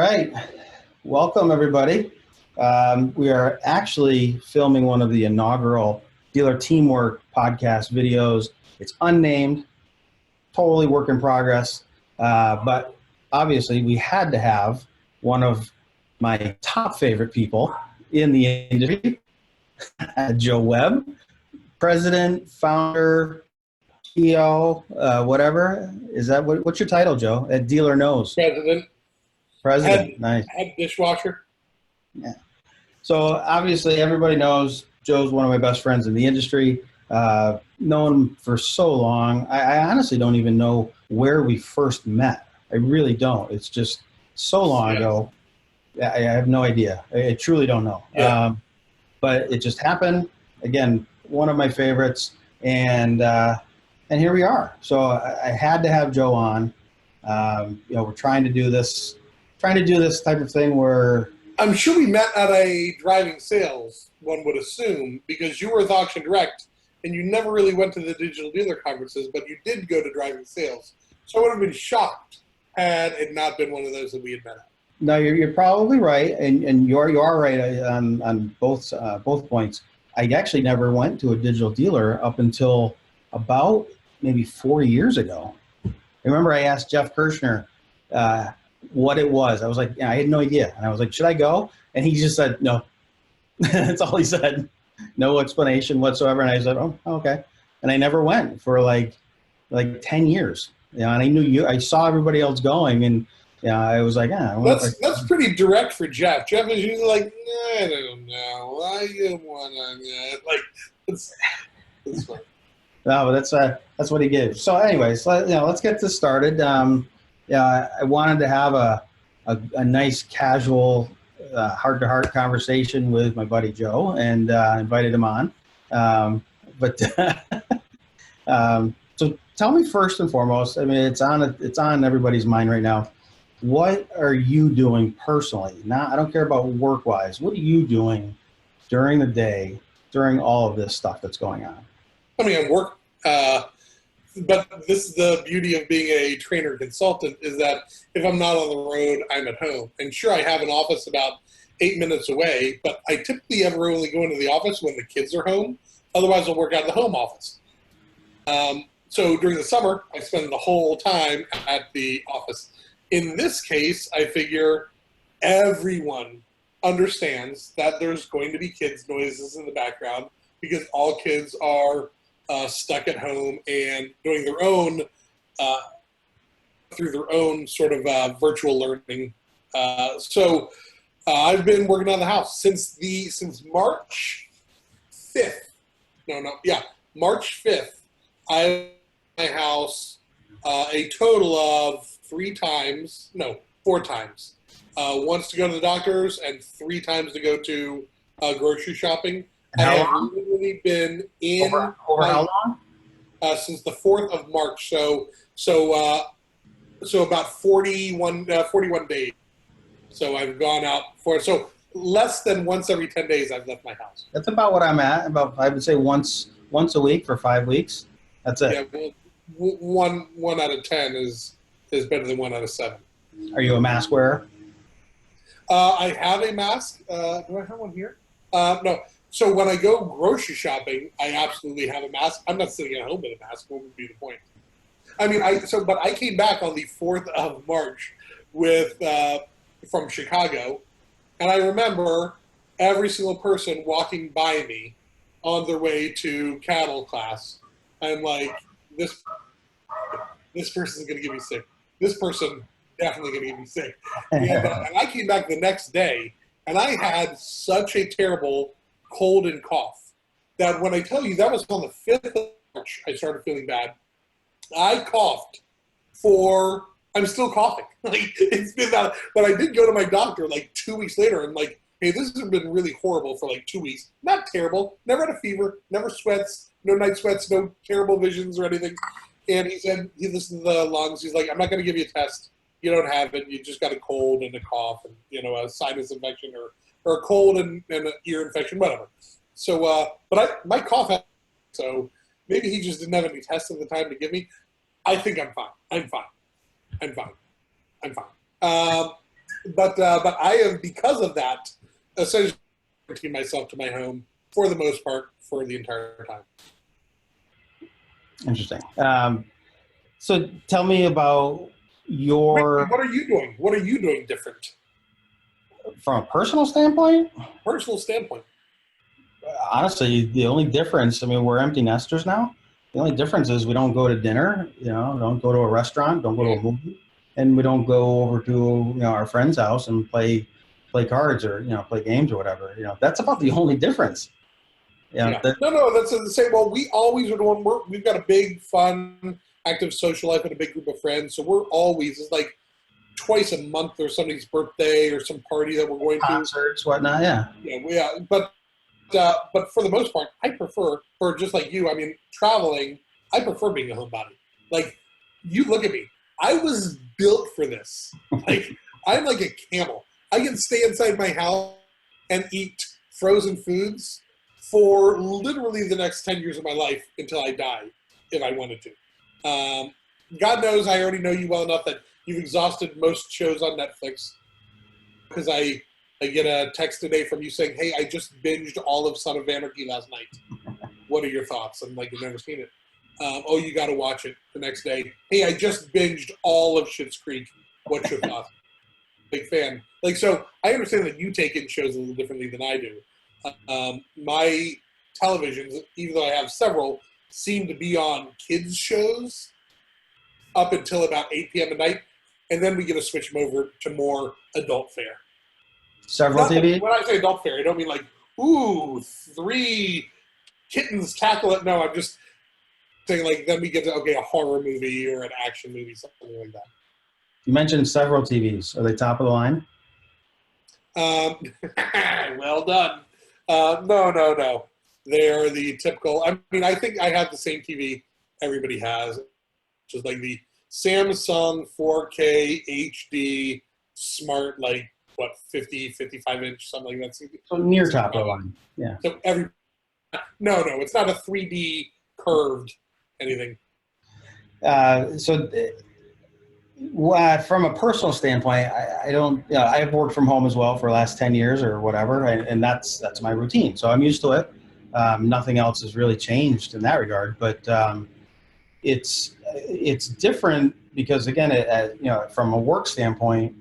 right. Welcome, everybody. We are actually filming one of the inaugural Dealer Teamwork podcast videos. It's unnamed, totally work in progress, but obviously we had to have one of my top favorite people in the industry, Joe Webb, president, founder, CEO, whatever. Is that what's your title, Joe? At DealerKnows. President. Nice. Head dishwasher. Yeah. So obviously everybody knows Joe's one of my best friends in the industry. Known him for so long. I honestly don't even know where we first met. I really don't. It's just so long ago. I have no idea. I truly don't know. Yeah. But it just happened. Again, one of my favorites. And here we are. So I had to have Joe on. We're trying to do this type of thing where I'm sure we met at a driving sales, one would assume, because you were with Auction Direct and you never really went to the digital dealer conferences, but you did go to driving sales. So I would have been shocked had it not been one of those that we had met at. No, you're probably right, and you are right on both points. I actually never went to a digital dealer up until about maybe 4 years ago. I remember I asked Jeff Kirshner what it was. I was like, I had no idea, and I was like, should I go? And he just said no. That's all he said. No explanation whatsoever. And I said, oh, okay. And I never went for like 10 years. And I knew I saw everybody else going, and I was like, that's pretty direct for Jeff. Jeff is usually like, I don't know. I don't want to. Like, it's fun. No, but that's what he gave. So, anyways, let's get this started. I wanted to have a nice, casual, heart-to-heart conversation with my buddy Joe, and invited him on. So tell me first and foremost. I mean, it's on everybody's mind right now. What are you doing personally? I don't care about work-wise. What are you doing during the day, during all of this stuff that's going on? I mean, I work, but this is the beauty of being a trainer consultant, is that if I'm not on the road, I'm at home. And sure, I have an office about 8 minutes away, but I typically ever only go into the office when the kids are home. Otherwise, I'll work out of the home office. So during the summer, I spend the whole time at the office. In this case, I figure everyone understands that there's going to be kids' noises in the background because all kids are stuck at home and doing their own, through their own sort of virtual learning. So I've been working on the house since March 5th. March 5th. I have my house a total of 4 times. Once to go to the doctor's and 3 times to go to grocery shopping. I have literally been in over how long? Since the 4th of March. So about 41 days. So I've gone out so less than once every 10 days I've left my house. That's about what I'm at. I would say once a week for 5 weeks. That's it. Yeah, well, one out of 10 is better than 1 out of 7. Are you a mask wearer? I have a mask. Do I have one here? No. So when I go grocery shopping, I absolutely have a mask. I'm not sitting at home with a mask. What would be the point? I mean, but I came back on the 4th of March from Chicago, and I remember every single person walking by me on their way to cattle class. I'm like, this person's going to get me sick. This person definitely going to get me sick. And I came back the next day, and I had such a terrible cold and cough that when I tell you that was on the 5th of March, I started feeling bad. I coughed I'm still coughing. Like, it's been that, but I did go to my doctor like 2 weeks later and like, hey, this has been really horrible for like 2 weeks. Not terrible. Never had a fever. Never sweats. No night sweats. No terrible visions or anything. And he said, he listened to the lungs. He's like, I'm not going to give you a test. You don't have it. You just got a cold and a cough and, a sinus infection or a cold and an ear infection, whatever. So, my cough had, so maybe he just didn't have any tests at the time to give me. I think I'm fine. but I have, because of that, essentially quarantined myself to my home for the most part for the entire time. Interesting. So tell me about your, What are you doing? What are you doing different? from a personal standpoint, Personal standpoint. honestly, the only difference, I mean, we're empty nesters now. The only difference is we don't go to dinner, don't go to a restaurant, don't go to a movie, and we don't go over to, our friend's house and play cards or, play games or whatever. That's about the only difference. Yeah. No, that's the same. Well, we always are doing work. We've got a big, fun, active social life and a big group of friends. So we're always, it's like twice a month or somebody's birthday or some party that we're going concerts, whatnot. Yeah. Yeah. But for the most part, I prefer, or just like you, I mean, traveling, I prefer being a homebody. Like, you look at me. I was built for this. Like, I'm like a camel. I can stay inside my house and eat frozen foods for literally the next 10 years of my life until I die, if I wanted to. God knows I already know you well enough that you've exhausted most shows on Netflix, because I get a text today from you saying, hey, I just binged all of Son of Anarchy last night. What are your thoughts? I'm like, you've never seen it. Oh, you got to watch it the next day. Hey, I just binged all of Schitt's Creek. What's your thoughts? Big fan. Like, so I understand that you take in shows a little differently than I do. My televisions, even though I have several, seem to be on kids shows up until about 8 p.m. at night, and then we get to switch them over to more adult fare. Several TV? When I say adult fare, I don't mean like, ooh, 3 kittens tackle it. No, I'm just saying, like, then we get to, okay, a horror movie or an action movie, something like that. You mentioned several TVs. Are they top of the line? Well done. No. They are the typical. I mean, I think I have the same TV everybody has, which is like the Samsung 4K HD smart, like, what, 50, 55 inch, something like that. So near top of the line. Yeah. So no, it's not a 3D curved anything. From a personal standpoint, I don't. I've worked from home as well for the last 10 years or whatever, and that's my routine. So I'm used to it. Nothing else has really changed in that regard, but it's different because, again, from a work standpoint,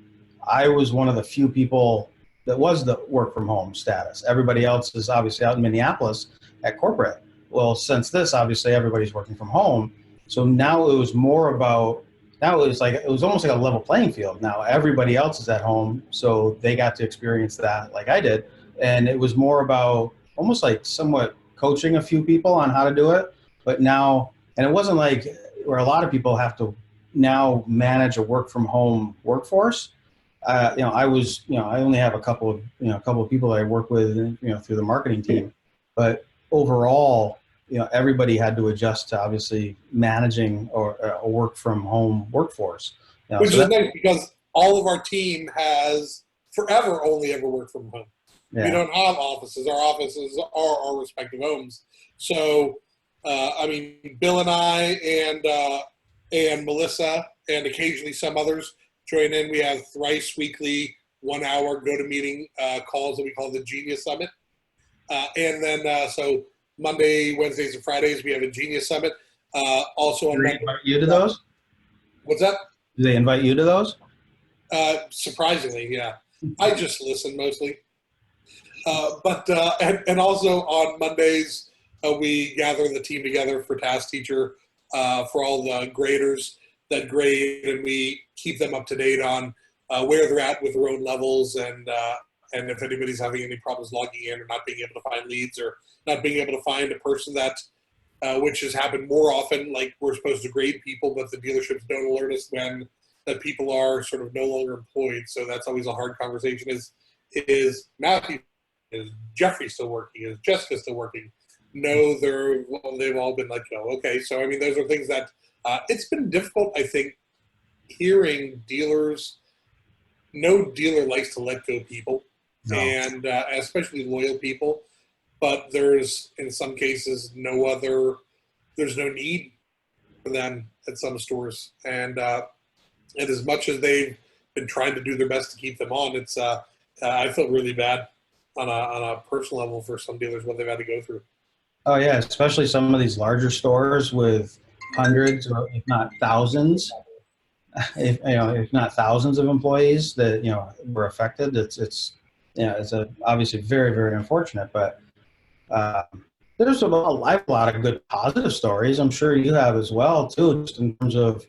I was one of the few people that was the work from home status. Everybody else is obviously out in Minneapolis at corporate. Well, since this, obviously everybody's working from home. So now it was almost like a level playing field. Now everybody else is at home, so they got to experience that like I did. And it was more about almost like somewhat coaching a few people on how to do it. But now, and it wasn't like where a lot of people have to now manage a work from home workforce. I only have a couple of people that I work with, through the marketing team, but overall, everybody had to adjust to obviously managing a work from home workforce. Which is nice because all of our team has forever only ever worked from home. Yeah. We don't have offices. Our offices are our respective homes. So, Bill and I and Melissa and occasionally some others join in. We have thrice weekly 1 hour go-to-meeting calls that we call the Genius Summit. And then so Monday, Wednesdays, and Fridays, we have a Genius Summit. Also on Monday. Invite you to those? What's that? Do they invite you to those? Surprisingly, yeah. I just listen mostly. And also on Mondays, we gather the team together for Task Teacher for all the graders that grade, and we keep them up to date on where they're at with their own levels, and if anybody's having any problems logging in or not being able to find leads or not being able to find a person that, which has happened more often, like we're supposed to grade people, but the dealerships don't alert us when that people are sort of no longer employed. So that's always a hard conversation. Is Matthew, is Jeffrey still working? Is Jessica still working? No, they've all been let go. Okay, so I mean, those are things that it's been difficult, I think, hearing dealers. No dealer likes to let go people, no. And especially loyal people. But there's, in some cases, there's no need for them at some stores. And as much as they've been trying to do their best to keep them on. It's I feel really bad on a personal level for some dealers what they've had to go through. Oh yeah, especially some of these larger stores with hundreds or if not thousands, if not thousands of employees that were affected. It's obviously very, very unfortunate, but uh, there's a lot of good positive stories. I'm sure you have as well too, just in terms of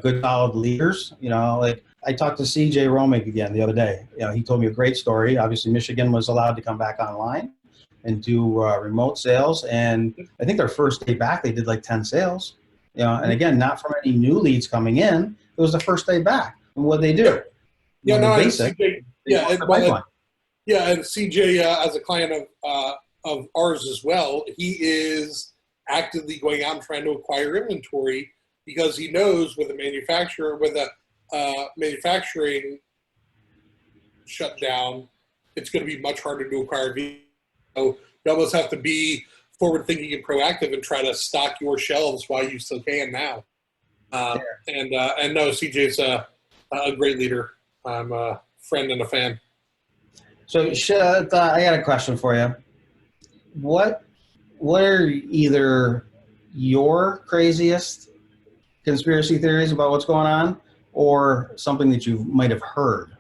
good solid leaders. Like I talked to CJ Romick again the other day. He told me a great story. Obviously, Michigan was allowed to come back online and do remote sales, and I think their first day back they did like 10 sales. And again, not from any new leads coming in. It was the first day back. And what they do? Yeah, no, basic. CJ, and CJ as a client of ours as well, he is actively going out and trying to acquire inventory because he knows with a manufacturing shutdown, it's going to be much harder to acquire vehicles. So you almost have to be forward-thinking and proactive and try to stock your shelves while you still can now. And no, CJ's a great leader. I'm a friend and a fan. So I got a question for you. What are either your craziest conspiracy theories about what's going on or something that you might have heard?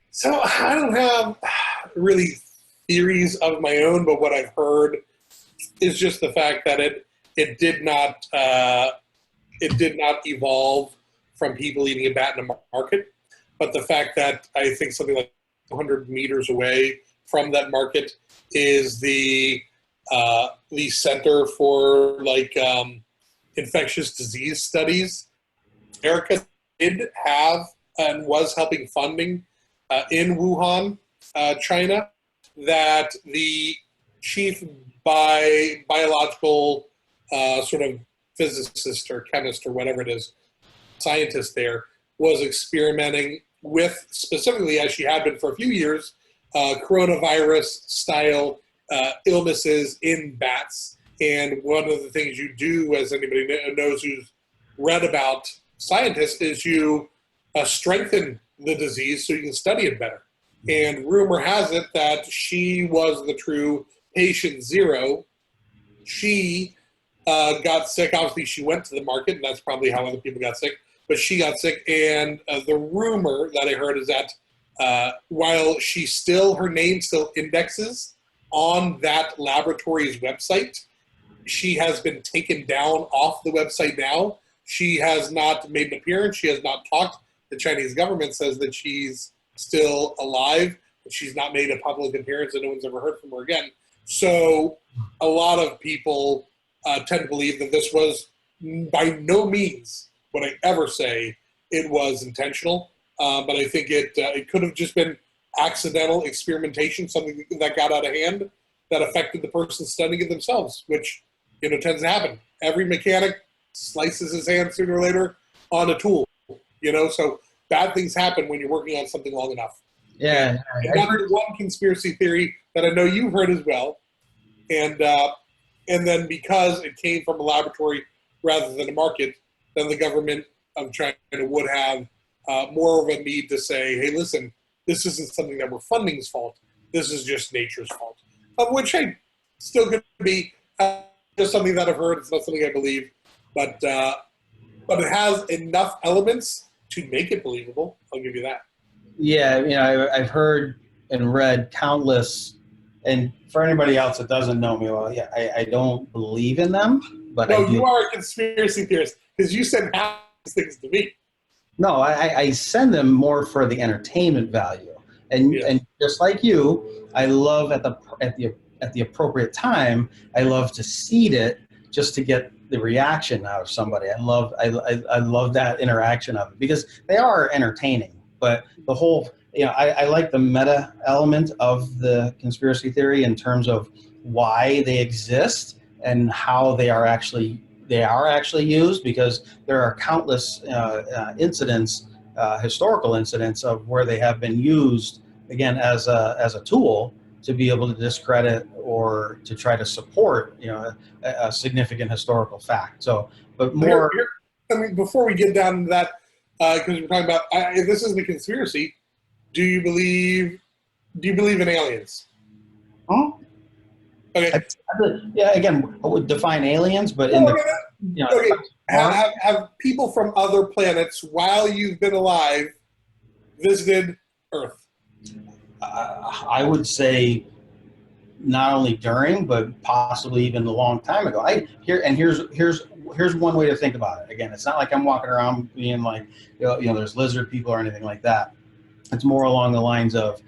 So I don't have really theories of my own, but what I've heard is just the fact that it did not evolve from people eating a bat in a market, but the fact that I think something like 100 meters away from that market is the Center for infectious disease studies. America did have and was helping funding in Wuhan, China, that the chief biological sort of physicist or chemist or whatever it is, scientist there, was experimenting with, specifically as she had been for a few years, coronavirus-style illnesses in bats. And one of the things you do, as anybody knows who's read about scientists, is you strengthen the disease so you can study it better. And rumor has it that she was the true patient zero. She got sick. Obviously, she went to the market, and that's probably how other people got sick. But she got sick, and the rumor that I heard is that while her name still indexes on that laboratory's website, she has been taken down off the website now. She has not made an appearance. She has not talked. The Chinese government says that she's still alive, but she's not made a public appearance, and no one's ever heard from her again. So a lot of people tend to believe that this was by no means, would I ever say, it was intentional. But I think it could have just been accidental experimentation, something that got out of hand that affected the person studying it themselves, which tends to happen. Every mechanic slices his hand sooner or later on a tool, so bad things happen when you're working on something long enough. Yeah. And that's one conspiracy theory that I know you've heard as well. And then because it came from a laboratory rather than a market, then the government of China would have more of a need to say, hey, listen, this isn't something that we're funding's fault. This is just nature's fault. Of which, hey, still could be just something that I've heard. It's not something I believe. But it has enough elements to make it believable. I'll give you that. Yeah, I've heard and read countless, and for anybody else that doesn't know me, well, yeah, I don't believe in them, but no, you are a conspiracy theorist because you send half these things to me. No, I send them more for the entertainment value, and just like you, I love at the appropriate time, I love to seed it just to get the reaction out of somebody. I love that interaction of it because they are entertaining. But the whole, I like the meta element of the conspiracy theory in terms of why they exist and how they are actually used, because there are countless incidents, historical incidents of where they have been used again as a tool to be able to discredit or to try to support a significant historical fact. So, but more. Before we get down to that, because we're talking about if this isn't a conspiracy. Do you believe in aliens? Huh? Okay. Yeah. Again, I would define aliens, but okay. Have people from other planets, while you've been alive, visited Earth? I would say not only during, but possibly even a long time ago. Here's one way to think about it. Again, it's not like I'm walking around being like, there's lizard people or anything like that. It's more along the lines of,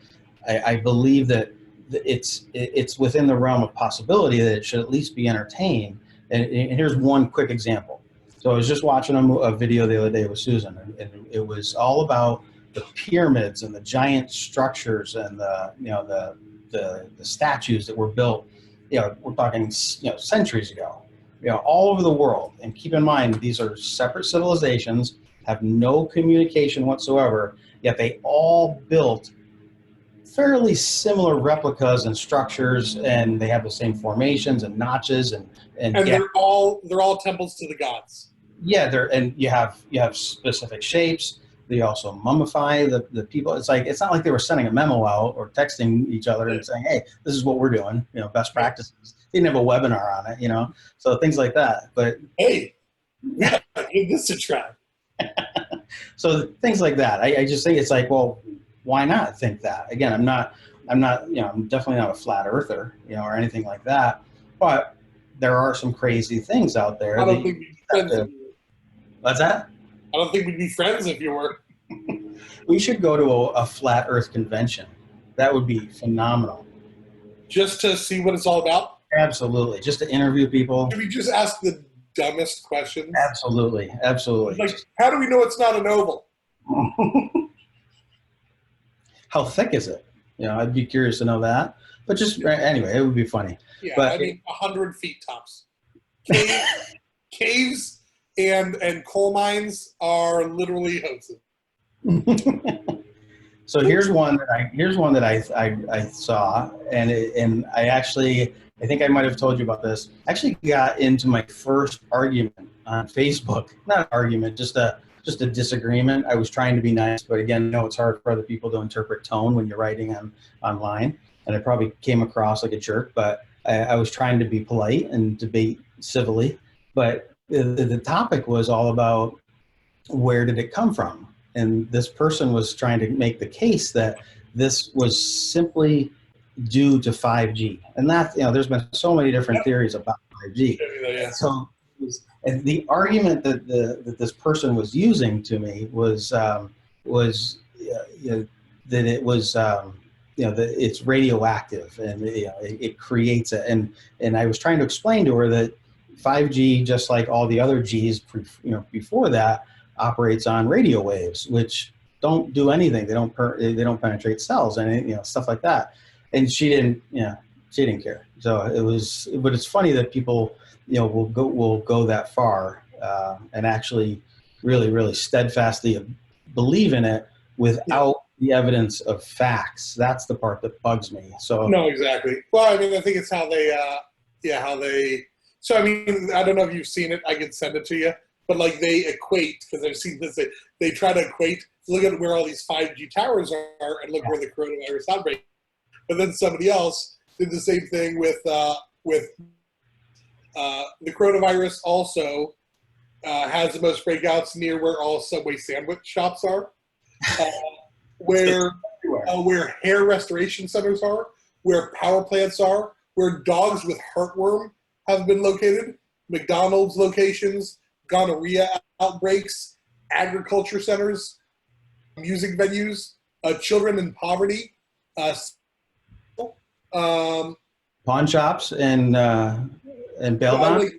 I believe that it's within the realm of possibility that it should at least be entertained. And here's one quick example. So I was just watching a video the other day with Susan, and it was all about the pyramids and the giant structures and the statues that were built. We're talking centuries ago. All over the world. And keep in mind, these are separate civilizations, have no communication whatsoever. Yet they all built fairly similar replicas and structures, and they have the same formations and notches and they're all temples to the gods. Yeah, and you have specific shapes. They also mummify the people. It's not like they were sending a memo out or texting each other and saying, "Hey, this is what we're doing." Best practices. They didn't have a webinar on it. So things like that. But hey, give this a try. So things like that. I just think it's like, well, why not think that? Again, I'm definitely not a flat earther, or anything like that. But there are some crazy things out there. I don't think we'd be friends if you were. What's that? I don't think we'd be friends if you were. We should go to a flat earth convention. That would be phenomenal. Just to see what it's all about? Absolutely. Just to interview people. Should we just ask the dumbest questions? Absolutely. Like, how do we know it's not an oval? How thick is it? I'd be curious to know that. But just anyway, it would be funny. Yeah, but 100 feet tops. Caves and coal mines are literally hoaxes. So here's one that I saw, and I think I might have told you about this. I actually got into my first argument on Facebook. Not an argument, just a disagreement. I was trying to be nice, but again, it's hard for other people to interpret tone when you're writing online, and I probably came across like a jerk, but I was trying to be polite and debate civilly. But the topic was all about where did it come from? And this person was trying to make the case that this was simply due to 5G. And that, there's been so many different theories about 5G. Yeah. So and the argument that this person was using to me was that it was that it's radioactive and it creates it. And I was trying to explain to her that 5G, just like all the other Gs before that, operates on radio waves, which don't do anything. They don't penetrate cells and stuff like that. And she didn't care. So it was, but it's funny that people will go that far and actually really steadfastly believe in it without the evidence of facts. That's the part that bugs me. So no, exactly. Well, I mean, I think it's how they. So I mean, I don't know if you've seen it. I can send it to you. But like they equate, because I've seen this, they try to equate, look at where all these 5G towers are and look where the coronavirus outbreak. But then somebody else did the same thing with the coronavirus also has the most breakouts near where all Subway sandwich shops are, where hair restoration centers are, where power plants are, where dogs with heartworm have been located, McDonald's locations, gonorrhea outbreaks, agriculture centers, music venues, children in poverty, pawn shops and bail bonds.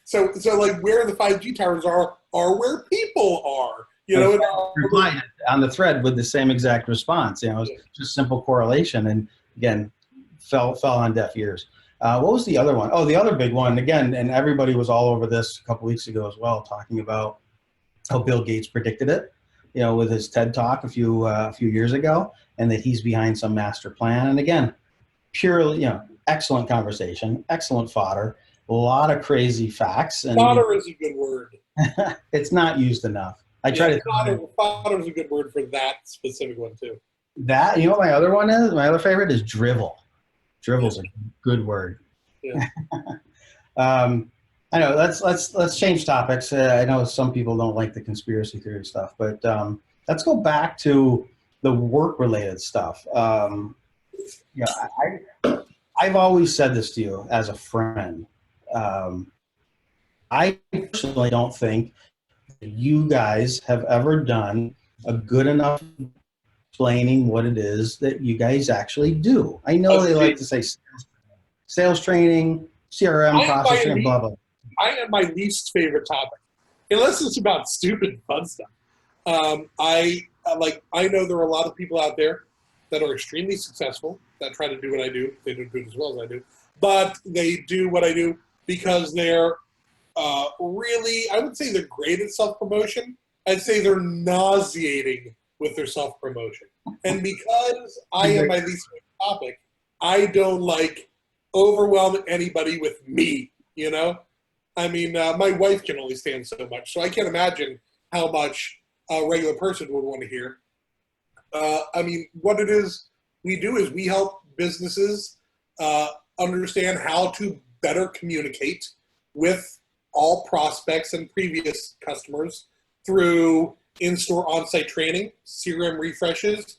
So like where the 5G towers are where people are. Replied on the thread with the same exact response. It was just simple correlation, and again, fell on deaf ears. What was the other one? Oh, the other big one, again, and everybody was all over this a couple weeks ago as well, talking about how Bill Gates predicted it, with his TED Talk a few years ago, and that he's behind some master plan. And again, purely, excellent conversation, excellent fodder, a lot of crazy facts. And fodder is a good word. It's not used enough. I try Yeah, to fodder is a good word for that specific one too. that. You know what my other one is? My other favorite is drivel. Yeah, Drivel's a good word. yeah. Um, I know. Let's change topics. I know some people don't like the conspiracy theory stuff, but let's go back to the work-related stuff. Yeah, I've always said this to you as a friend. Um, I personally don't think that you guys have ever done a good enough explaining what it is that you guys actually do. I know they like Agreed. to say sales training, CRM I am process my training, blah blah. I am my least favorite topic, unless it's about stupid fun stuff. I know there are a lot of people out there that are extremely successful that try to do what I do. They don't do it as well as I do, but they do what I do because they're really, I would say they're great at self-promotion. I'd say they're nauseating with their self-promotion. And because I am my least favorite topic, I don't like overwhelming anybody with me, you know? I mean, my wife can only stand so much, so I can't imagine how much a regular person would want to hear. I mean, what it is we do is we help businesses understand how to better communicate with all prospects and previous customers through in-store on-site training, CRM refreshes,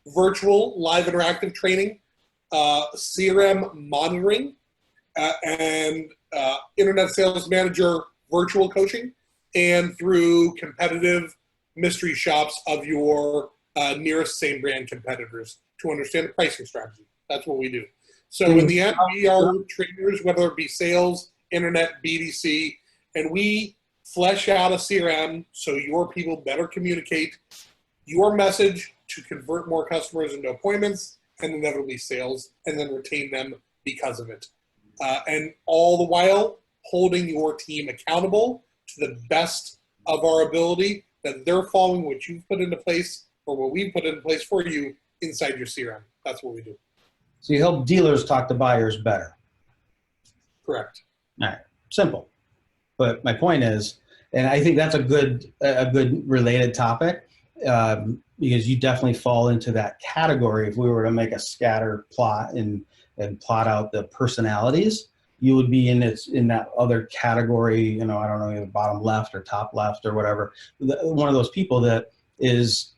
virtual live interactive training, CRM monitoring, and internet sales manager virtual coaching, and through competitive mystery shops of your nearest same brand competitors to understand the pricing strategy. That's what we do. So in the end, we are trainers, whether it be sales, internet, BDC, and we flesh out a CRM so your people better communicate your message to convert more customers into appointments and inevitably sales, and then retain them because of it. And all the while holding your team accountable to the best of our ability, that they're following what you've put into place or what we've put into place for you inside your CRM. That's what we do. So you help dealers talk to buyers better. Correct. All right, simple. But my point is, and I think that's a good related topic, because you definitely fall into that category. If we were to make a scatter plot and plot out the personalities, you would be in that other category. You know, I don't know, either bottom left or top left or whatever. One of those people that is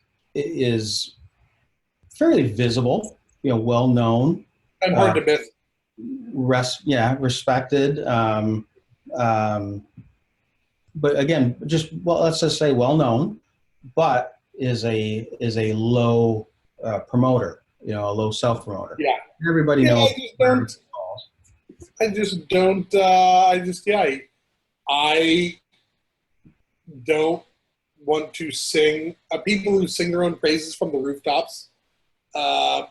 fairly visible, you know, well known. I'm hard to miss. Respected. But again, let's just say well known, but is a low promoter, you know, a low self promoter. Yeah. Everybody knows. I don't want to sing. People who sing their own praises from the rooftops, I'm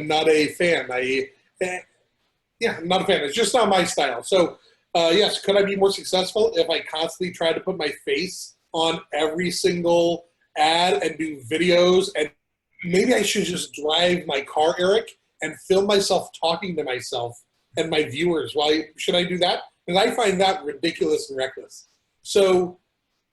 not a fan. I'm not a fan. It's just not my style. So, yes, could I be more successful if I constantly try to put my face on every single ad and do videos? And maybe I should just drive my car, Eric, and film myself talking to myself and my viewers. Why should I do that? Because I find that ridiculous and reckless. So,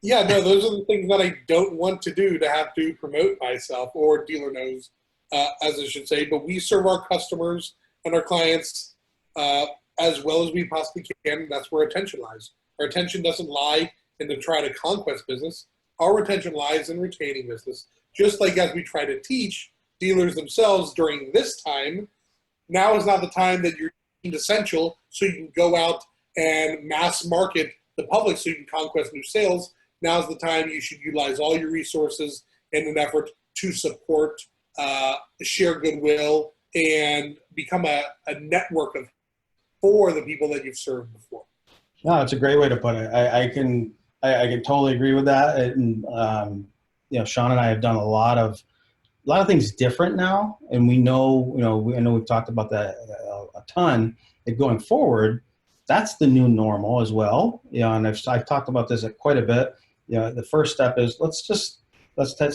yeah, no, those are the things that I don't want to do, to have to promote myself, or DealerKnows, as I should say. But we serve our customers and our clients as well as we possibly can. That's where attention lies. Our attention doesn't lie in to try to conquest business. Our attention lies in retaining business. Just like as we try to teach dealers themselves during this time, now is not the time that you're deemed essential so you can go out and mass market the public so you can conquest new sales. Now's the time you should utilize all your resources in an effort to support, share goodwill, and become a network for the people that you've served before. No, it's a great way to put it. I can totally agree with that. And you know, Sean and I have done a lot of things different now, and we know, I know we've talked about that a ton. And going forward, that's the new normal as well. You know, and I've talked about this quite a bit. You know, the first step is let's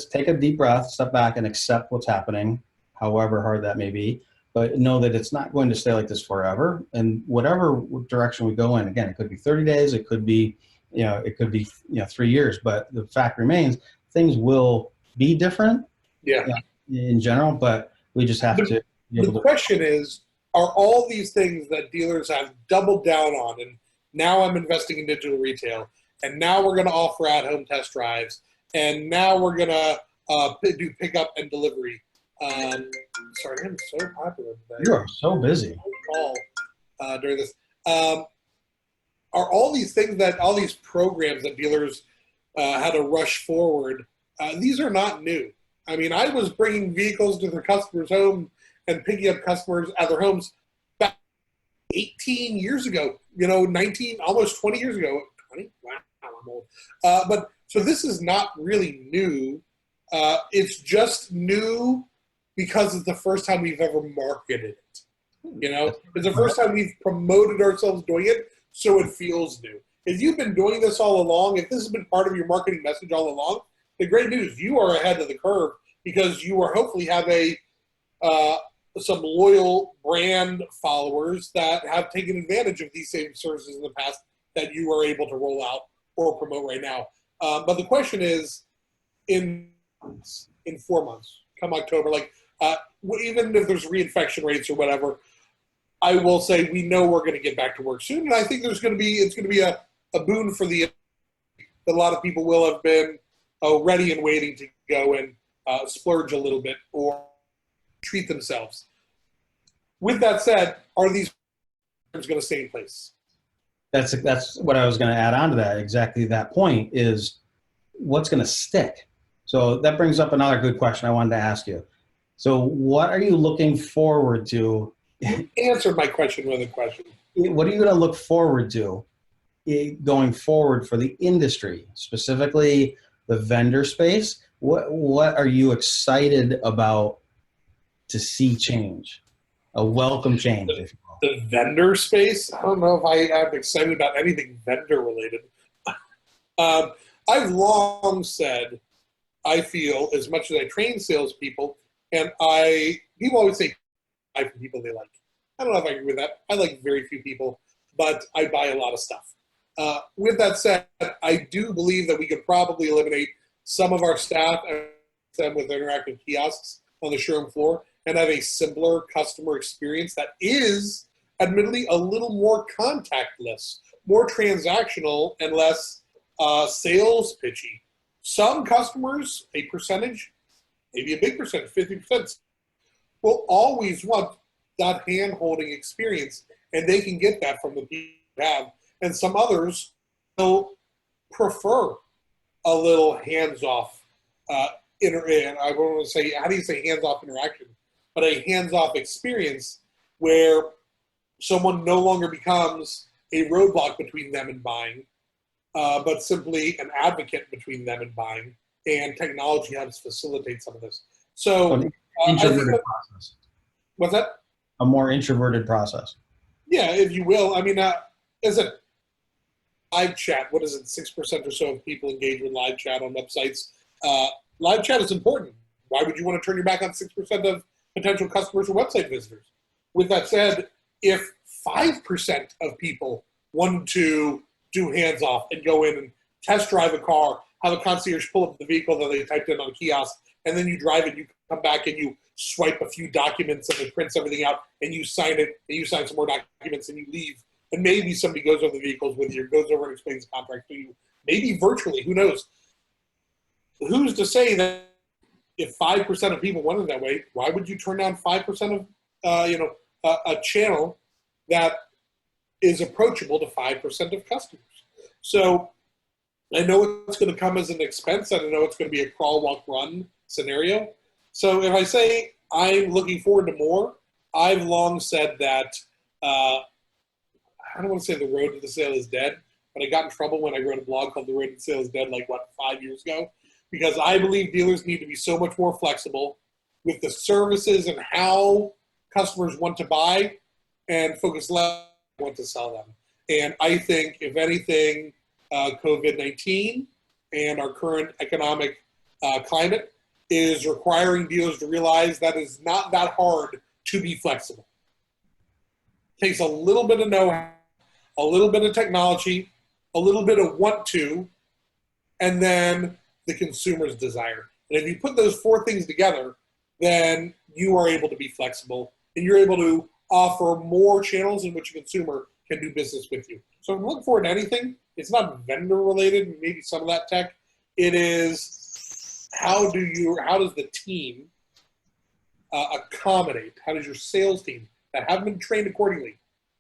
take a deep breath, step back, and accept what's happening, however hard that may be. But know that it's not going to stay like this forever. And whatever direction we go in, again, it could be 30 days, it could be it could be 3 years, but the fact remains things will be different. Yeah. In general, but we just have to be able The to. question is, are all these things that dealers have doubled down on, and now I'm investing in digital retail, and now we're going to offer at-home test drives, and now we're going to do pickup and delivery. Sorry, I'm so popular today. You are so busy. Call during this. Are all these things all these programs that dealers had to rush forward, these are not new. I mean, I was bringing vehicles to their customers' home and picking up customers at their homes back 18 years ago, 19, almost 20 years ago. 20? Wow, I'm old. But so this is not really new. It's just new because it's the first time we've ever marketed it. It's the first time we've promoted ourselves doing it, so it feels new. If you've been doing this all along, if this has been part of your marketing message all along, the great news, you are ahead of the curve because you are hopefully have some loyal brand followers that have taken advantage of these same services in the past that you are able to roll out or promote right now. But the question is, in 4 months, come October, even if there's reinfection rates or whatever, I will say we know we're going to get back to work soon, and I think it's going to be a boon for a lot of people will have been ready and waiting to go and splurge a little bit or treat themselves. With that said, are these programs going to stay in place? That's what I was going to add on to that. Exactly that point is what's going to stick. So that brings up another good question I wanted to ask you. So what are you looking forward to? You answered my question with a question. What are you going to look forward to going forward for the industry, specifically the vendor space? What are you excited about to see change? A welcome change, if you will. The vendor space? I don't know if I am excited about anything vendor related. I've long said, I feel, as much as I train salespeople, and people always say buy from people they like. I don't know if I agree with that. I like very few people, but I buy a lot of stuff. With that said, I do believe that we could probably eliminate some of our staff and them with interactive kiosks on the showroom floor and have a simpler customer experience that is, admittedly, a little more contactless, more transactional, and less sales pitchy. Some customers, a percentage, maybe a big percentage, 50%, will always want that hand-holding experience, and they can get that from the people you have. And some others will prefer a little hands-off I don't want to say, how do you say hands-off interaction? But a hands-off experience where someone no longer becomes a roadblock between them and buying, but simply an advocate between them and buying, and technology helps facilitate some of this. So, introverted process. What's that? A more introverted process. Yeah, if you will. I mean, is it live chat? What is it? 6% or so of people engage with live chat on websites. Live chat is important. Why would you want to turn your back on 6% of potential customers or website visitors? With that said, if 5% of people wanted to do hands-off and go in and test drive a car, have a concierge pull up the vehicle that they typed in on a kiosk, and then you drive it, you come back and you swipe a few documents and it prints everything out, and you sign it, and you sign some more documents, and you leave. And maybe somebody goes over the vehicles with you, goes over and explains the contract to you, maybe virtually, who knows? Who's to say that if 5% of people wanted it that way, why would you turn down 5% of, a channel that is approachable to 5% of customers? So I know it's going to come as an expense, and I know it's going to be a crawl, walk, run scenario. So if I say I'm looking forward to more, I've long said that, I don't want to say the road to the sale is dead, but I got in trouble when I wrote a blog called The Road to the Sale is Dead, 5 years ago? Because I believe dealers need to be so much more flexible with the services and how customers want to buy and focus less on what to sell them. And I think, if anything, COVID-19 and our current economic climate is requiring dealers to realize that it's not that hard to be flexible. It takes a little bit of know-how, a little bit of technology, a little bit of want to, and then the consumer's desire. And if you put those four things together, then you are able to be flexible and you're able to offer more channels in which a consumer can do business with you. So if I'm looking forward to anything, it's not vendor related, maybe some of that tech. It is how does the team accommodate? How does your sales team that haven't been trained accordingly,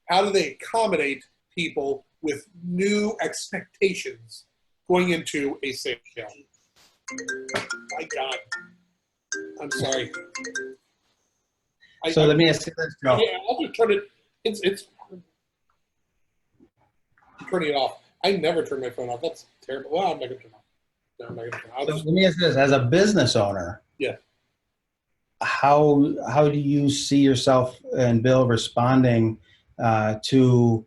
how do they accommodate people with new expectations going into a sale? My God. I'm sorry. Let me ask you this, Joe. Yeah, I'll just turn it. It's turning it off. I never turn my phone off. That's terrible. Well, I'm not going to turn it off. No, I'm not going to turn it off. Let me ask you this. As a business owner, Yeah. how do you see yourself and Bill responding to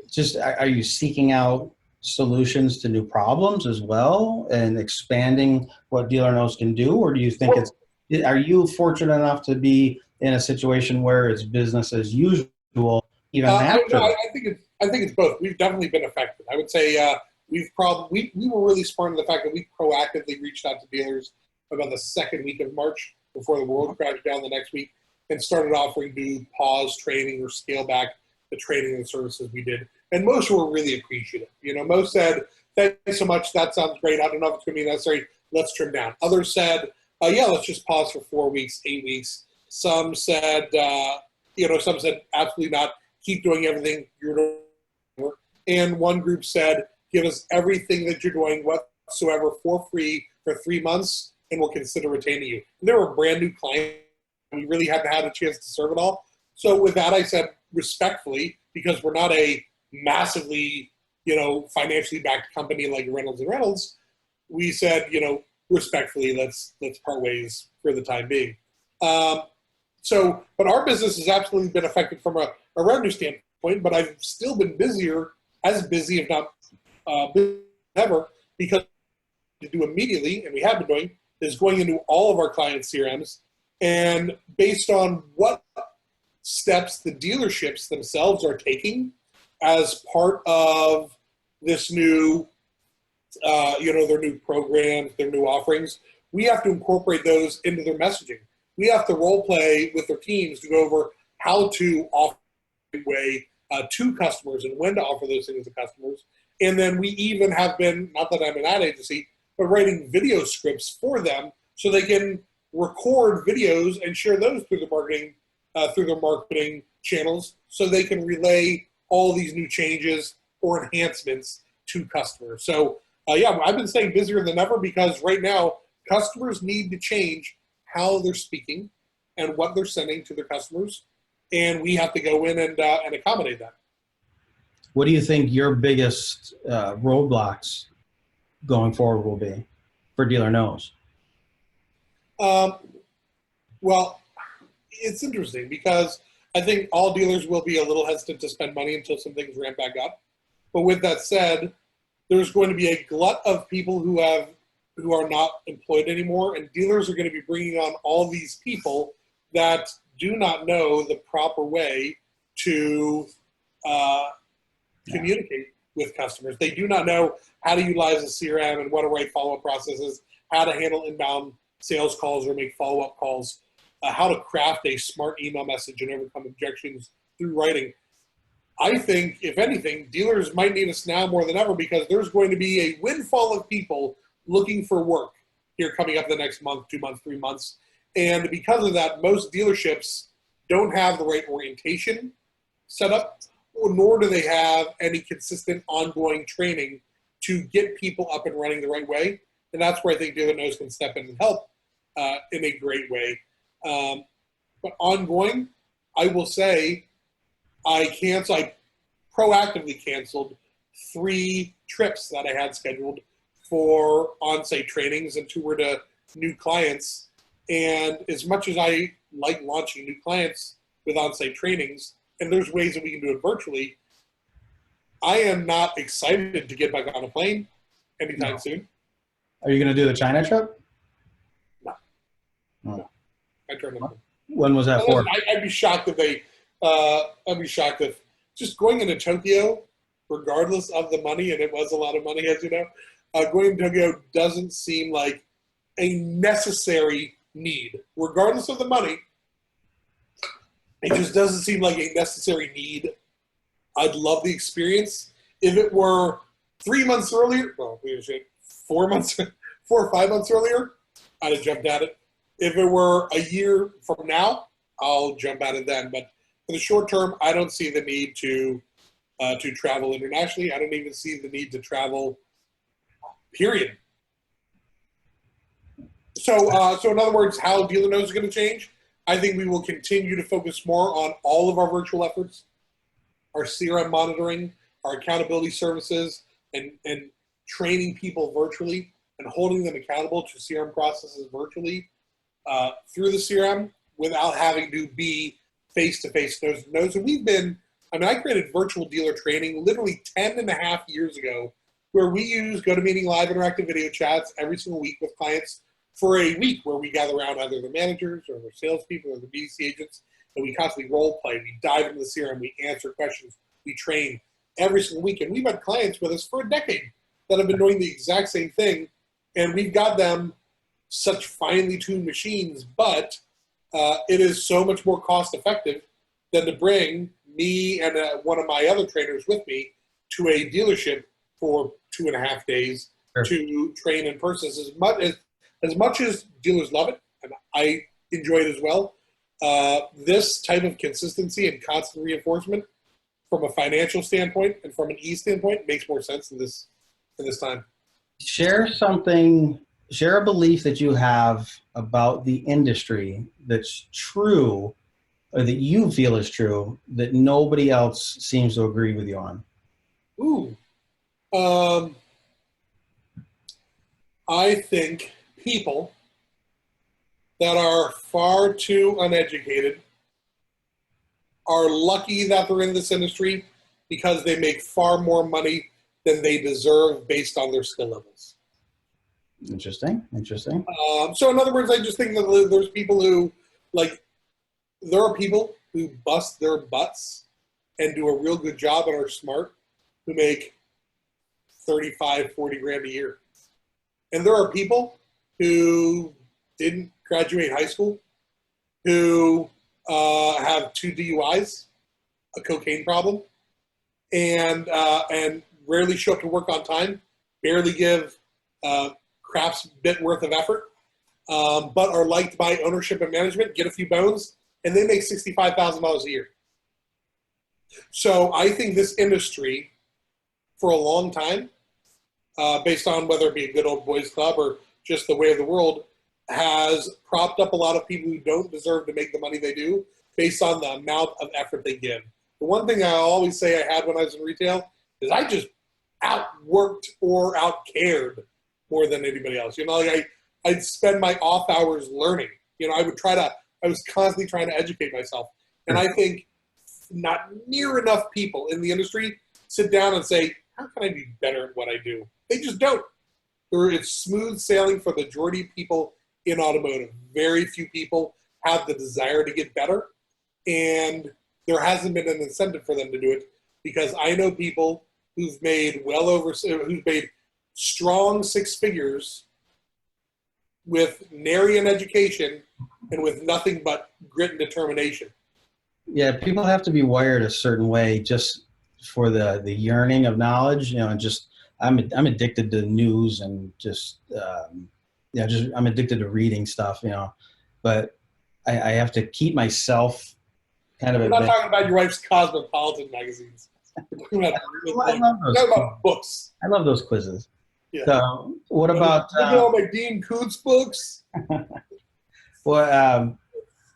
just, are you seeking out solutions to new problems as well and expanding what DealerKnows can do? Or do you think are you fortunate enough to be in a situation where it's business as usual even after? I think it's both. We've definitely been affected. I would say we were really smart in the fact that we proactively reached out to dealers about the second week of March before the world crashed down the next week and started offering to pause training or scale back the training and services we did. And most were really appreciative. Most said, thanks so much. That sounds great. I don't know if it's going to be necessary. Let's trim down. Others said, yeah, let's just pause for 4 weeks, 8 weeks. Some said, absolutely not. Keep doing everything you're doing. And one group said, give us everything that you're doing whatsoever for free for 3 months, and we'll consider retaining you. And they were a brand new client. We really hadn't had a chance to serve it all. So with that, I said respectfully, because we're not a massively, financially backed company like Reynolds and Reynolds, we said, respectfully, let's part ways for the time being. But our business has absolutely been affected from a revenue standpoint, but I've still been as busy, if not ever, because to do immediately, and we have been doing, is going into all of our clients' CRMs, and based on what steps the dealerships themselves are taking as part of this new, their new programs, their new offerings, we have to incorporate those into their messaging. We have to role play with their teams to go over how to offer a way to customers and when to offer those things to customers. And then we even have been, not that I'm an ad agency, but writing video scripts for them so they can record videos and share those through their marketing channels, so they can relay all these new changes or enhancements to customers. So I've been staying busier than ever because right now customers need to change how they're speaking and what they're sending to their customers, and we have to go in and accommodate that. What do you think your biggest roadblocks going forward will be for DealerKnows? Well, it's interesting because I think all dealers will be a little hesitant to spend money until some things ramp back up. But with that said, there's going to be a glut of people who are not employed anymore, and dealers are going to be bringing on all these people that do not know the proper way to communicate with customers. They do not know how to utilize a CRM and what a right follow-up process is, how to handle inbound sales calls or make follow-up calls, how to craft a smart email message and overcome objections through writing. I think, if anything, dealers might need us now more than ever because there's going to be a windfall of people looking for work here coming up the next month, 2 months, 3 months. And because of that, most dealerships don't have the right orientation set up, nor do they have any consistent ongoing training to get people up and running the right way. And that's where I think DealerKnows can step in and help in a great way. But ongoing, I will say, I proactively canceled 3 trips that I had scheduled for on-site trainings, and 2 were to new clients. And as much as I like launching new clients with on-site trainings, and there's ways that we can do it virtually, I am not excited to get back on a plane anytime soon. Are you going to do the China trip? No. No. I turned it. When was that for? I'd be shocked if just going into Tokyo regardless of the money, and it was a lot of money, as you know, going to Tokyo doesn't seem like a necessary need. Regardless of the money, it just doesn't seem like a necessary need. I'd love the experience. If it were 3 months earlier, well, 4 months, 4 or 5 months earlier, I'd have jumped at it. If it were a year from now, I'll jump at it then. But for the short term, I don't see the need to travel internationally. I don't even see the need to travel, period. So in other words, how DealerKnows is going to change, I think we will continue to focus more on all of our virtual efforts, our CRM monitoring, our accountability services, and training people virtually and holding them accountable to CRM processes virtually through the CRM without having to be face-to-face, nose-to-nose. And I created virtual dealer training literally 10.5 years ago, where we use GoToMeeting live interactive video chats every single week with clients for a week, where we gather around either the managers or the salespeople or the BDC agents, and we constantly role play. We dive into the CRM, we answer questions, we train every single week. And we've had clients with us for a decade that have been doing the exact same thing, and we've got them such finely tuned machines, but it is so much more cost effective than to bring me and one of my other trainers with me to a dealership for 2.5 days to train in person. As much as dealers love it, and I enjoy it as well, this type of consistency and constant reinforcement from a financial standpoint and from an ease standpoint makes more sense in this time. Share a belief that you have about the industry that's true, or that you feel is true, that nobody else seems to agree with you on. Ooh. I think people that are far too uneducated are lucky that they're in this industry because they make far more money than they deserve based on their skill levels. Interesting. So in other words, I just think that there's people who, there are people who bust their butts and do a real good job and are smart, who make 35, 40 grand a year. And there are people who didn't graduate high school, who have 2 DUIs, a cocaine problem, and rarely show up to work on time, barely give crap's bit worth of effort, but are liked by ownership and management, get a few bones, and they make $65,000 a year. So I think this industry, for a long time, based on whether it be a good old boys club or just the way of the world, has propped up a lot of people who don't deserve to make the money they do based on the amount of effort they give. The one thing I always say I had when I was in retail is I just outworked or outcared more than anybody else. I'd spend my off hours learning. I was constantly trying to educate myself. And I think not near enough people in the industry sit down and say, how can I be better at what I do? They just don't. It's smooth sailing for the majority of people in automotive. Very few people have the desire to get better, and there hasn't been an incentive for them to do it, because I know people who've made who've made strong 6 figures with nary an education and with nothing but grit and determination. Yeah, people have to be wired a certain way just for the yearning of knowledge, and just I'm addicted to news and I'm addicted to reading stuff, but I have to keep myself kind of. We're not talking about your wife's Cosmopolitan magazines. We're talking about books. I love those quizzes. Yeah. So what about all my Dean Koontz books? Well,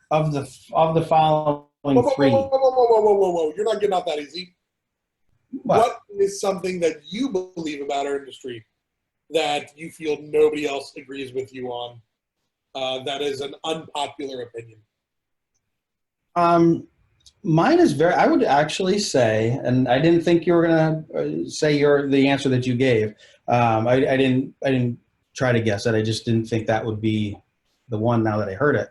of the following three. Whoa! You're not getting off that easy. What is something that you believe about our industry that you feel nobody else agrees with you on? That is an unpopular opinion. Mine is I would actually say, and I didn't think you were going to say the answer that you gave. I didn't try to guess it. I just didn't think that would be the one now that I heard it.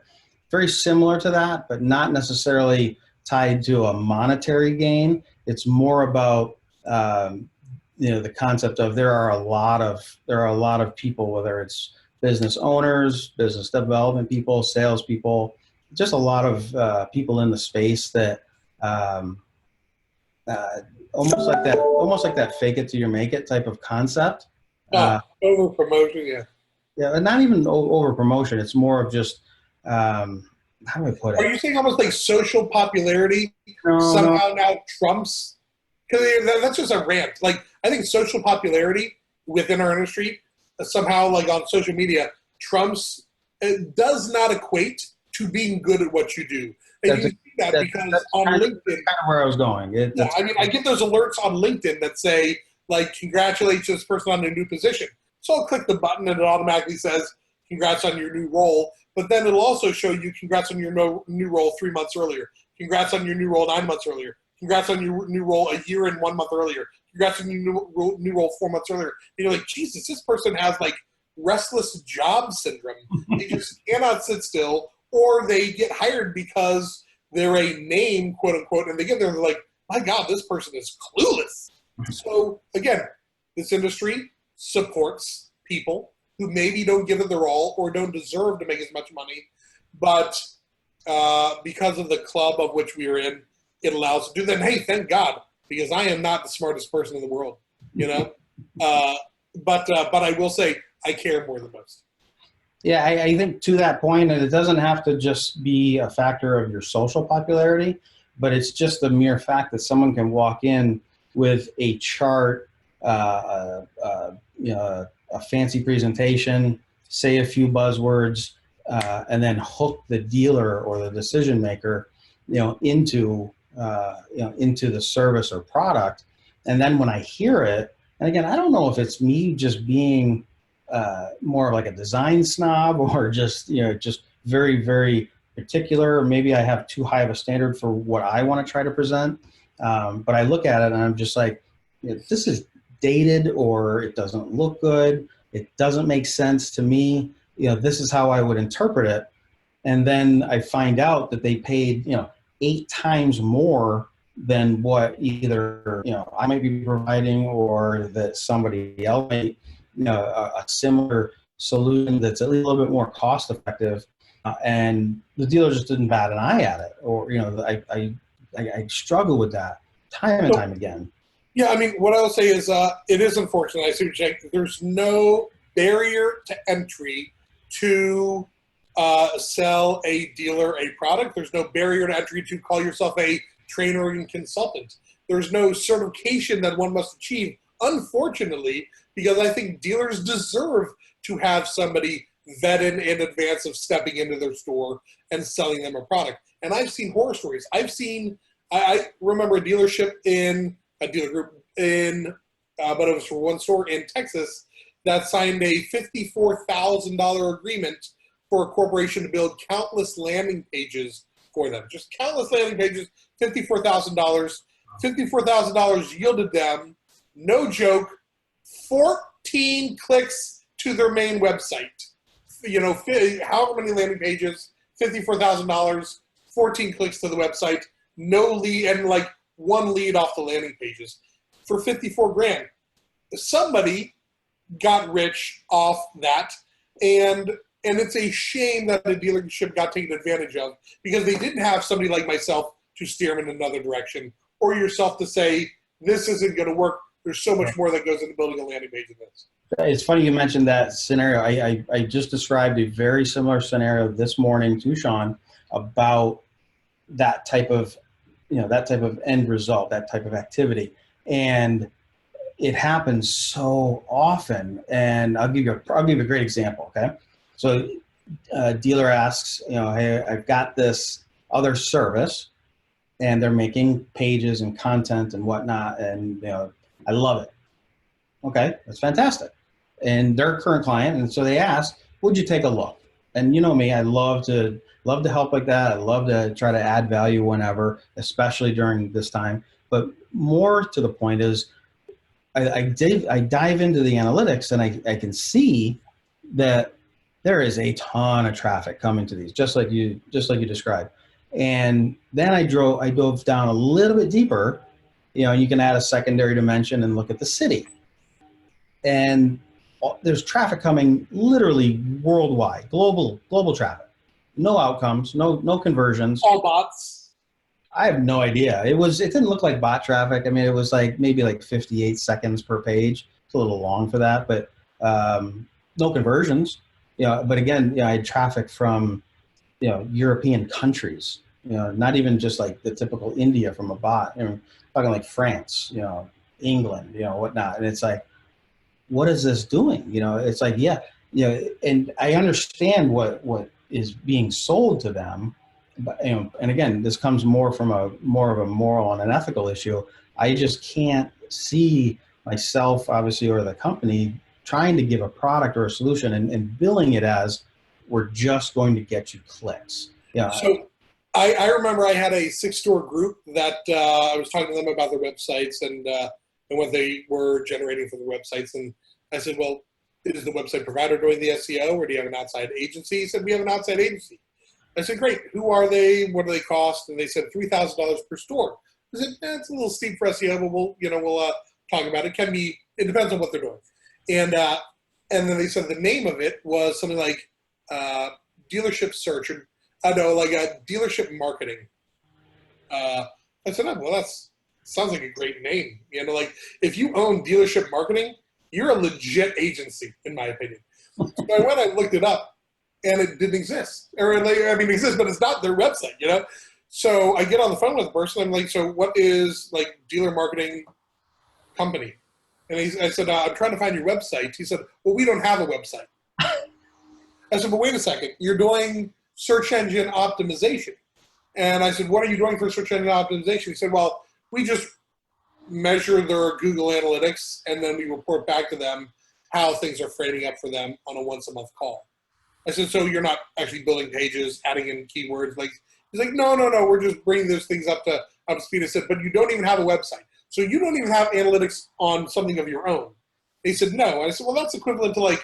Very similar to that, but not necessarily tied to a monetary gain. It's more about the concept of there are a lot of people, whether it's business owners, business development people, salespeople, just a lot of people in the space that almost like that fake it till you make it type of concept. Over promotion, yeah. Yeah, and not even over promotion. It's more of just how do I put it? Are you saying almost like social popularity No. now trumps? Because that's just a rant. Like, I think social popularity within our industry somehow, like on social media, trumps. It does not equate to being good at what you do. And you see that because on LinkedIn, that's kind of where I was going. I mean, I get those alerts on LinkedIn that say, like, congratulate this person on their new position. So I'll click the button and it automatically says, congrats on your new role. But then it'll also show you congrats on your new role 3 months earlier. Congrats on your new role 9 months earlier. Congrats on your new role a year and 1 month earlier. Congrats on your new role 4 months earlier. And you're like, Jesus, this person has like restless job syndrome. They just cannot sit still, or they get hired because they're a name, quote unquote, and they get there and they're like, my God, this person is clueless. So again, this industry supports people who maybe don't give it their all or don't deserve to make as much money, but because of the club of which we are in, it allows us to do that. And hey, thank God, because I am not the smartest person in the world, you know. But I will say I care more than most. Yeah, I think to that point, and it doesn't have to just be a factor of your social popularity, but it's just the mere fact that someone can walk in with a chart, a fancy presentation, say a few buzzwords, and then hook the dealer or the decision maker, into the service or product. And then when I hear it, and again, I don't know if it's me just being more of like a design snob or just very, very particular, or maybe I have too high of a standard for what I want to try to present. But I look at it and I'm just like, this is dated, or it doesn't look good. It doesn't make sense to me. This is how I would interpret it. And then I find out that they paid, 8 times more than what either, I might be providing, or that somebody else might, a similar solution that's at least a little bit more cost effective. And the dealer just didn't bat an eye at it. Or, I struggle with that time and time again. Yeah, I mean, what I will say is it is unfortunate. I see what you're saying. There's no barrier to entry to sell a dealer a product. There's no barrier to entry to call yourself a trainer and consultant. There's no certification that one must achieve, unfortunately, because I think dealers deserve to have somebody vetted in advance of stepping into their store and selling them a product. And I've seen horror stories. I remember a dealer group but it was for one store in Texas that signed a $54,000 agreement for a corporation to build countless landing pages for them. Just countless landing pages, $54,000. $54,000 yielded them, no joke, 14 clicks to their main website. However many landing pages, $54,000, 14 clicks to the website, no lead, and like one lead off the landing pages for 54 grand. Somebody got rich off that, and it's a shame that the dealership got taken advantage of, because they didn't have somebody like myself to steer them in another direction, or yourself to say, this isn't going to work. There's so much more that goes into building a landing page of this. It's funny you mentioned that scenario. I just described a very similar scenario this morning to Sean about that type of end result, that type of activity. And it happens so often. And I'll give you a great example. Okay. So a dealer asks, hey, I've got this other service and they're making pages and content and whatnot. And, I love it. Okay. That's fantastic. And they're a current client. And so they ask, would you take a look? And you know me, I love to help like that. I love to try to add value whenever, especially during this time. But more to the point is, I dive into the analytics and I can see that there is a ton of traffic coming to these, just like you described. And then I dove down a little bit deeper, you can add a secondary dimension and look at the city. And there's traffic coming literally worldwide, global traffic. No outcomes, no conversions. All bots. I have no idea. It didn't look like bot traffic. I mean, it was like maybe like 58 seconds per page. It's a little long for that, but no conversions. But again, I had traffic from European countries. Not even just like the typical India from a bot. Talking like France, England, whatnot. And it's like, what is this doing? It's like, and I understand what is being sold to them, but and again, this comes more of a moral and an ethical issue. I just can't see myself, obviously, or the company trying to give a product or a solution and billing it as we're just going to get you clicks. So I remember I had a 6-store group that I was talking to them about their websites and what they were generating for their websites. And I said, well, is the website provider doing the SEO, or do you have an outside agency? He said, we have an outside agency. I said, great. Who are they? What do they cost? And they said $3,000 per store. I said, it's a little steep for SEO, but we'll talk about it. It depends on what they're doing. And then they said the name of it was something like dealership search, or dealership marketing. I said, oh, well, sounds like a great name. If you own dealership marketing, you're a legit agency, in my opinion. So I went and looked it up, and it didn't exist. It exists, but it's not their website, So I get on the phone with the person. I'm like, so what is dealer marketing company? And I said, I'm trying to find your website. He said, well, we don't have a website. I said, but wait a second. You're doing search engine optimization. And I said, what are you doing for search engine optimization? He said, well, we just measure their Google Analytics, and then we report back to them how things are framing up for them on a once-a-month call. I said, so you're not actually building pages, adding in keywords? He's like, no, we're just bringing those things up to speed. I said, but you don't even have a website. So you don't even have analytics on something of your own. He said, no. And I said, well, that's equivalent to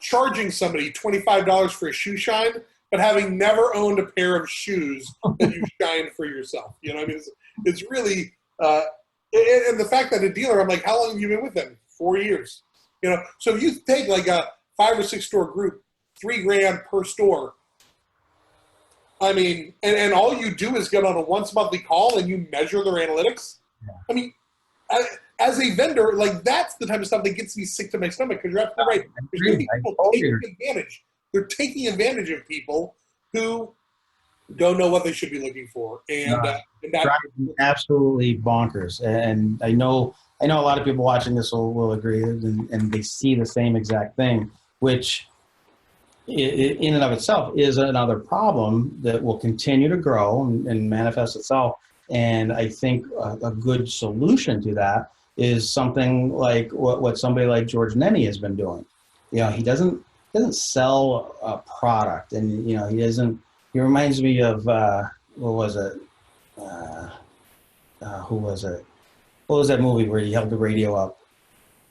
charging somebody $25 for a shoe shine, but having never owned a pair of shoes that you shine for yourself. It's really, and the fact that a dealer, I'm like, how long have you been with them? 4 years. So if you take a 5 or 6 store group, $3,000 per store. I mean, and all you do is get on a once monthly call and you measure their analytics. Yeah. I mean, as a vendor, that's the type of stuff that gets me sick to my stomach, because you're absolutely right. There's going to be people taking advantage. They're taking advantage of people who don't know what they should be looking for, and that's absolutely bonkers. And I know a lot of people watching this will agree, and they see the same exact thing, which in and of itself is another problem that will continue to grow and manifest itself. And I think a good solution to that is something like what somebody like George Nenny has been doing. He doesn't sell a product, and he reminds me of what was it? Who was it? What was that movie where he held the radio up?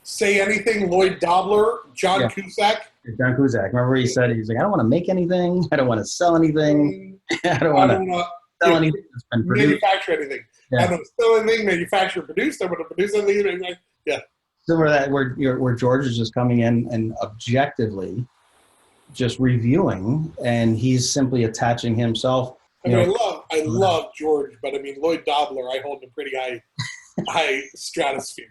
Say Anything, Lloyd Dobler, John Cusack. John Cusack. Remember he said, he's like, I don't want to make anything. I don't want to sell anything. I don't want to sell anything that's been produced. Manufacture anything. Yeah. I don't sell anything, manufacture, produce. I want to produce anything. Yeah. Similar to that, where George is just coming in and objectively just reviewing, and he's simply attaching himself. I love George, but Lloyd Dobler, I hold in a pretty high stratosphere,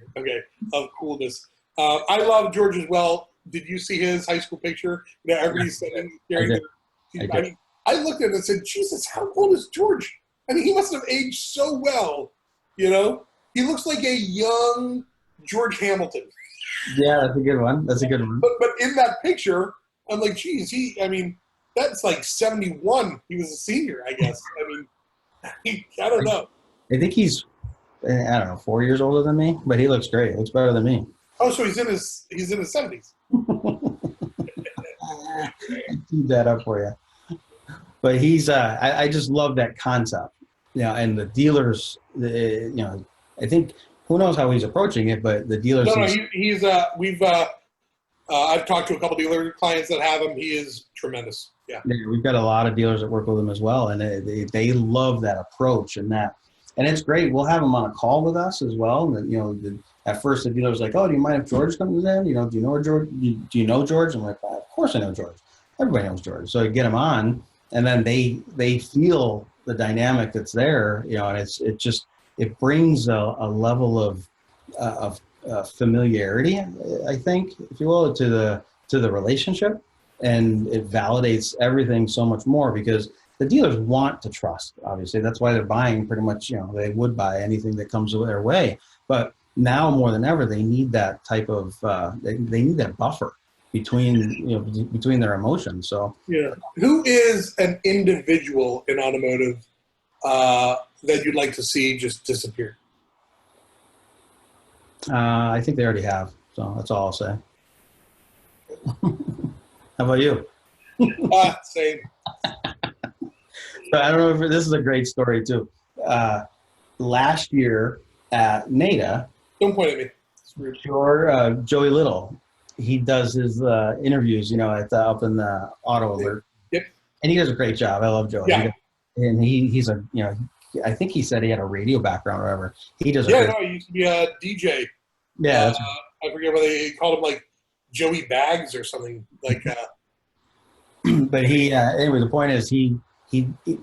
of coolness. I love George as well. Did you see his high school picture? Everybody's sitting there. I looked at it and said, Jesus, how old is George? He must have aged so well. He looks like a young George Hamilton. Yeah, that's a good one. But in that picture, I'm like, geez, that's 71. He was a senior, I guess. I don't know. I think he's, 4 years older than me, but he looks great. He looks better than me. Oh, so he's in his 70s. Keep that up for you. But he's, I just love that concept. And the dealers, I think, who knows how he's approaching it, but the dealers. No, he's I've talked to a couple dealer clients that have him. He is tremendous. Yeah. We've got a lot of dealers that work with him as well, and they love that approach and and it's great. We'll have them on a call with us as well. And, at first the dealer was like, "Oh, do you mind if George comes in? Do you know George? Do you know George?" I'm like, "Of course I know George. Everybody knows George." So I get them on, and then they feel the dynamic that's there, and it brings a level of familiarity, I think, if you will, to the relationship, and it validates everything so much more because the dealers want to trust. Obviously, that's why they're buying pretty much. They would buy anything that comes their way, but now more than ever, they need that type of they need that buffer between their emotions. So, yeah, who is an individual in automotive that you'd like to see just disappear? I think they already have. So that's all I'll say. How about you? Same. So I don't know if this is a great story too. Last year at NADA, Don't point at me. It's rude. Joey Little, he does his interviews, up in the Auto Alert. Yep. And he does a great job. I love Joey. Yeah. And he's I think he said he had a radio background or whatever. He does. He used to be a DJ. Yeah. I forget what they called him, like Joey Bags or something like. But anyway, the point is he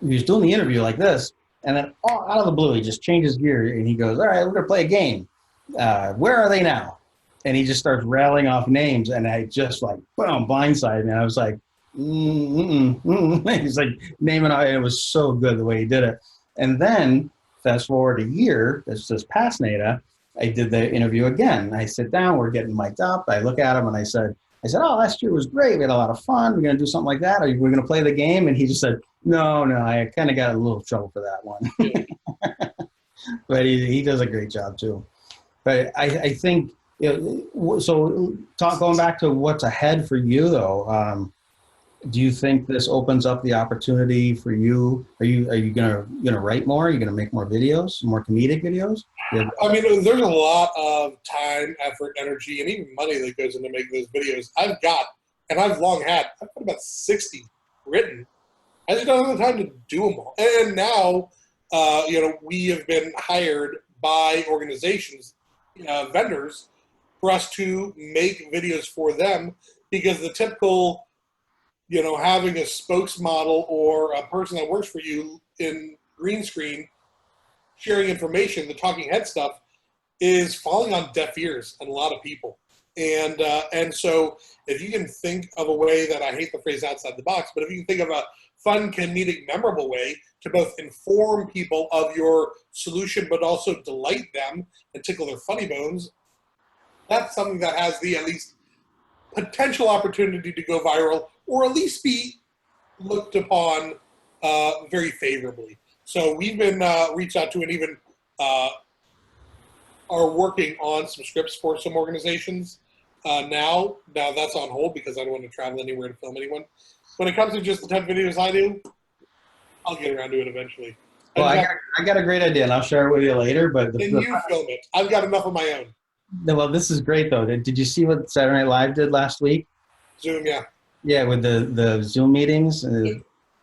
was doing the interview like this, and then out of the blue, he just changes gear and he goes, "All right, we're gonna play a game. Where are they now?" And he just starts rattling off names, and I just like, boom, blindsided me. I was like, he's like naming out, and it was so good the way he did it. And then fast forward a year, this past NADA, I did the interview again. I sit down, we're getting mic'd up. I look at him and I said, "Oh, last year was great. We had a lot of fun. We're going to do something like that. Are we going to play the game?" And he just said, no, I kind of got a little trouble for that one. But he does a great job too. But I think, so going back to what's ahead for you though, do you think this opens up the opportunity for you? Are you gonna write more? Are you gonna make more videos, more comedic videos? Yeah. I mean, there's a lot of time, effort, energy, and even money that goes into making those videos. I've long had about 60 written. I just don't have the time to do them all. And now, we have been hired by organizations, vendors, for us to make videos for them because the typical, having a spokesmodel or a person that works for you in green screen sharing information, the talking head stuff, is falling on deaf ears on a lot of people. And so if you can think of a way that, I hate the phrase outside the box, but if you can think of a fun, comedic, memorable way to both inform people of your solution but also delight them and tickle their funny bones, that's something that has the at least potential opportunity to go viral or at least be looked upon very favorably. So we've been reached out to and even are working on some scripts for some organizations now. Now that's on hold because I don't want to travel anywhere to film anyone. When it comes to just the type of videos I do, I'll get around to it eventually. Well, I got a great idea, and I'll share it with you later. But you film it. I've got enough of my own. Well, this is great, though. Did you see what Saturday Night Live did last week? Zoom, yeah. Yeah, with the Zoom meetings.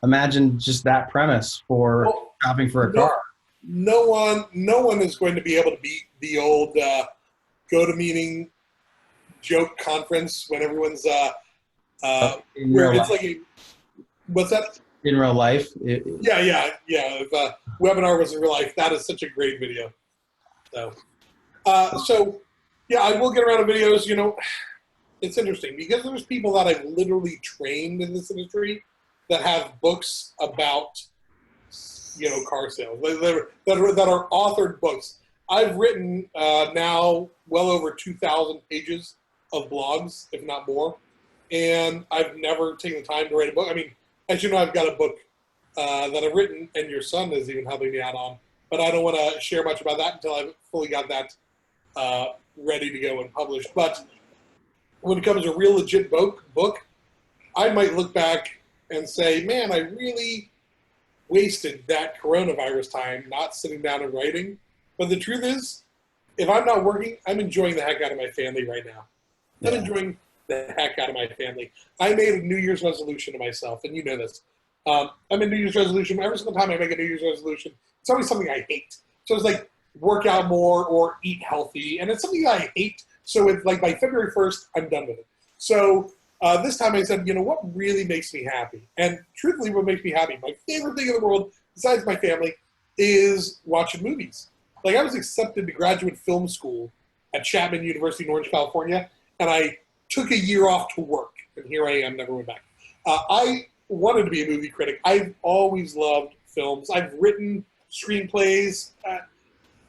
Imagine just that premise for shopping for a car. No one is going to be able to beat the old go-to-meeting joke conference when everyone's where it's like what's that? In real life? Yeah. If webinar was in real life, that is such a great video. So yeah, I will get around to videos. It's interesting because there's people that I've literally trained in this industry that have books about car sales that are authored books. I've written now well over 2,000 pages of blogs, if not more, and I've never taken the time to write a book. I mean, as you know, I've got a book that I've written, and your son is even helping me out on, but I don't want to share much about that until I've fully got that ready to go and published. But when it comes to a real legit book, I might look back and say, man, I really wasted that coronavirus time not sitting down and writing. But the truth is, if I'm not working, I'm enjoying the heck out of my family right now. Yeah. I'm enjoying the heck out of my family. I made a New Year's resolution to myself, and you know this. I'm a New Year's resolution. Every single time I make a New Year's resolution, it's always something I hate. So it's like work out more or eat healthy, and it's something that I hate. So it's like by February 1st, I'm done with it. So this time I said, you know, what really makes me happy? And truthfully, what makes me happy, my favorite thing in the world, besides my family, is watching movies. Like I was accepted to graduate film school at Chapman University in Orange, California, and I took a year off to work, and here I am, never went back. I wanted to be a movie critic. I've always loved films. I've written screenplays,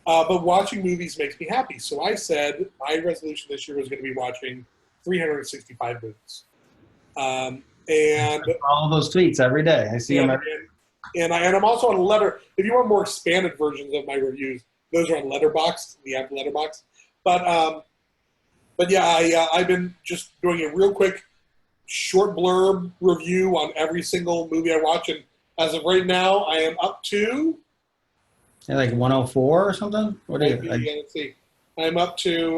but watching movies makes me happy. So I said my resolution this year was going to be watching 365 movies. And all those tweets every day. I see them every day. And I'm also on Letter. If you want more expanded versions of my reviews, those are on Letterboxd, the app Letterboxd. But yeah, I've been just doing a real quick, short blurb review on every single movie I watch, and as of right now, I am up to like 104 or something. What do you? Let's see. I'm up to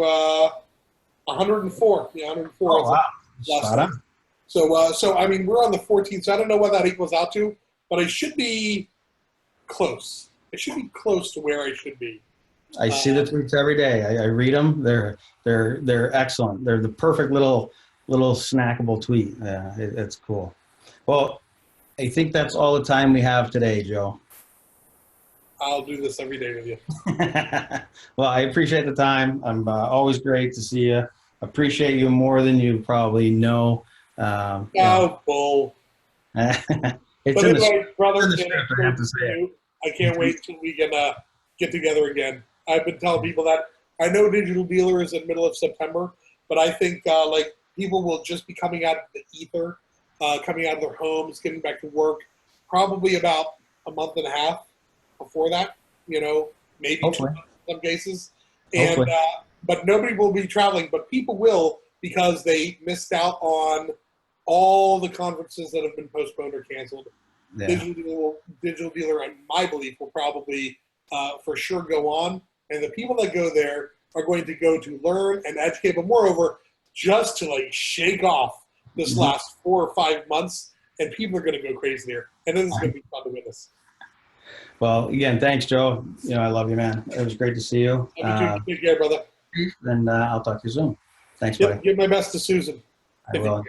104. Yeah, 104. Oh wow! Spot on. So I mean, we're on the 14th. So I don't know what that equals out to, but I should be close. I should be close to where I should be. I see the tweets every day. I read them. They're excellent. They're the perfect little snackable tweet. Yeah, it's cool. Well, I think that's all the time we have today, Joe. I'll do this every day with you. Well, I appreciate the time. I'm always great to see you. Appreciate you more than you probably know. Bull. It's but in anyway, brother, the script, I have to say it. I can't wait till we can get together again. I've been telling people that I know Digital Dealer is in the middle of September, but I think like people will just be coming out of the ether, coming out of their homes, getting back to work, probably about a month and a half before that. You know, maybe Hopefully. 2 months in some cases, and but nobody will be traveling, but people will because they missed out on all the conferences that have been postponed or canceled. Yeah. Digital Dealer, in my belief, will probably for sure go on. And the people that go there are going to go to learn and educate, but moreover, just to like shake off this last 4 or 5 months, and people are going to go crazy there. And then it's going to be fun to witness. Well, again, thanks, Joe. You know, I love you, man. It was great to see you. Take care, brother. And I'll talk to you soon. Thanks, buddy. Give my best to Susan. I will.